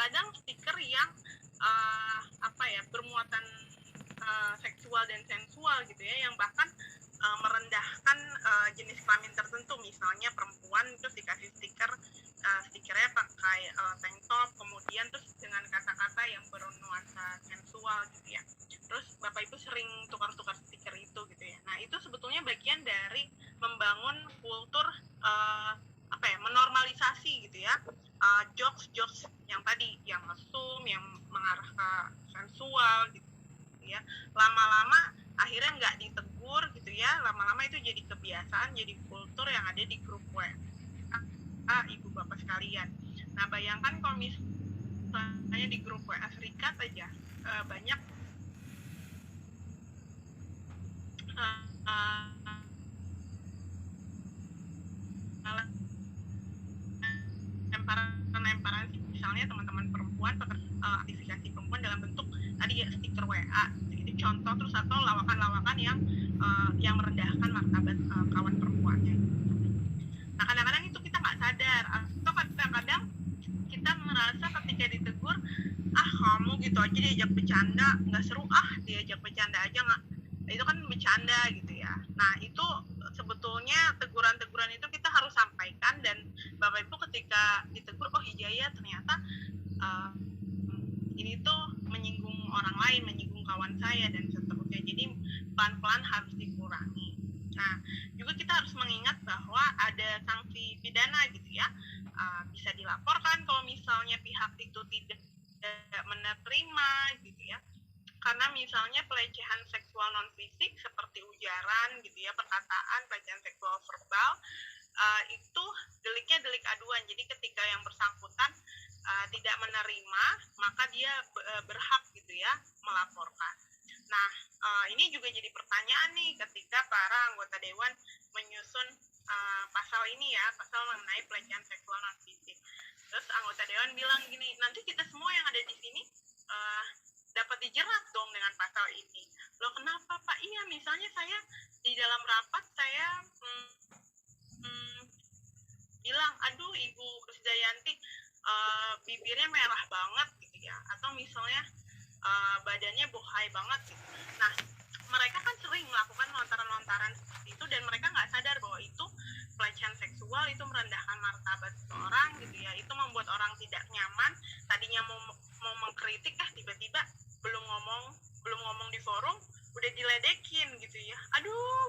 kadang-kadang stiker yang bermuatan seksual dan sensual gitu ya, yang bahkan merendahkan jenis kelamin tertentu. Misalnya perempuan terus dikasih stikernya pakai tank top, kemudian terus dengan kata-kata yang bernuansa sensual gitu ya. Terus Bapak Ibu sering tukar-tukar stiker itu gitu ya. Nah, itu sebetulnya bagian dari membangun kultur menormalisasi gitu ya. Jokes yang tadi yang mesum, yang mengarah ke sensual gitu ya. Lama-lama akhirnya nggak ditegur gitu ya, lama-lama itu jadi kebiasaan, jadi kultur yang ada di grup WA ibu bapak sekalian. Nah, bayangkan kalau misalnya di grup WA Serikat aja banyak lemparan misalnya teman-teman perempuan, aktivisasi perempuan dalam bentuk tadi ya stiker WA itu contoh, terus atau lawakan-lawakan yang merendahkan martabat kawan perempuannya. Nah, kadang-kadang itu kita nggak sadar, atau kadang-kadang kita merasa ketika ditegur, kamu gitu aja diajak bercanda, nggak seru, diajak bercanda aja nggak, itu kan bercanda gitu ya. Nah, itu sebetulnya teguran-teguran itu kita harus sampaikan, dan Bapak Ibu ketika ditegur, iya ternyata ini tuh menyinggung orang lain, menyinggung kawan saya dan seterusnya. Jadi pelan-pelan harus dikurangi. Nah, juga kita harus mengingat bahwa ada sanksi pidana gitu ya. Bisa dilaporkan kalau misalnya pihak itu tidak menerima gitu ya. Karena misalnya pelecehan seksual non fisik seperti ujaran gitu ya, perkataan, pelecehan seksual verbal, itu deliknya delik aduan. Jadi ketika yang bersangkutan tidak menerima, maka dia berhak gitu ya melaporkan. Nah, ini juga jadi pertanyaan nih ketika para anggota dewan menyusun pasal ini ya, pasal mengenai pelecehan seksual non fisik. Terus anggota dewan bilang gini, nanti kita semua yang ada di sini dapat dijerat dong dengan pasal ini. Loh, kenapa Pak? Iya, misalnya saya di dalam rapat saya bilang, aduh Ibu Krisdayanti bibirnya merah banget gitu ya, atau misalnya badannya bohai banget gitu. Nah, mereka kan sering melakukan lontaran-lontaran seperti itu, dan mereka nggak sadar bahwa itu pelecehan seksual, itu merendahkan martabat seseorang gitu ya, itu membuat orang tidak nyaman. Tadinya mau mengkritik, tiba-tiba belum ngomong di forum udah diledekin gitu ya. Aduh,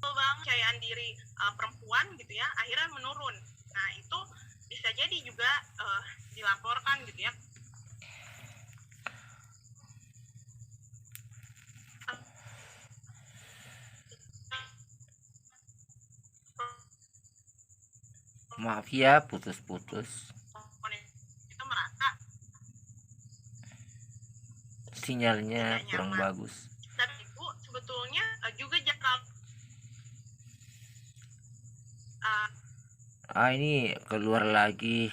kepercayaan diri perempuan gitu ya akhirnya menurun. Nah, itu bisa jadi juga dilaporkan gitu ya. Maaf ya, putus-putus. Itu merasa sinyalnya kurang bagus. Tapi Ibu sebetulnya juga jangan ini keluar lagi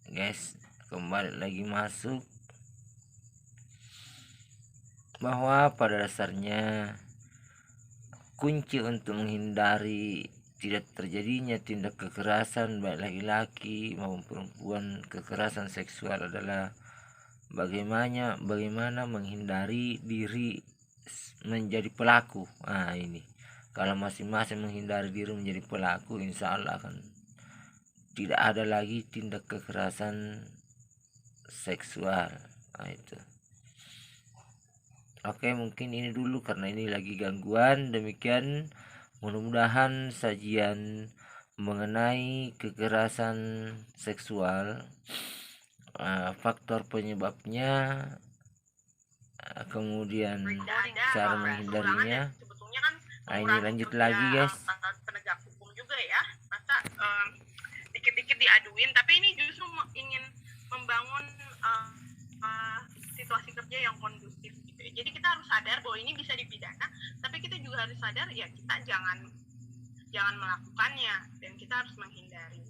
guys, kembali lagi masuk, bahwa pada dasarnya kunci untuk menghindari tidak terjadinya tindak kekerasan baik laki-laki maupun perempuan, kekerasan seksual adalah bagaimana menghindari diri menjadi pelaku. Ini kalau masing-masing menghindari diri menjadi pelaku, insya Allah akan tidak ada lagi tindak kekerasan seksual. Itu oke, mungkin ini dulu karena ini lagi gangguan. Demikian, mudah-mudahan sajian mengenai kekerasan seksual, faktor penyebabnya, kemudian cara menghindarinya. Ini lanjut lagi guys. Penegak hukum juga ya, masa dikit-dikit diaduin, tapi ini justru ingin membangun situasi kerja yang kondusif gitu ya. Jadi kita harus sadar bahwa ini bisa dipidana, tapi kita juga harus sadar ya kita jangan melakukannya, dan kita harus menghindari.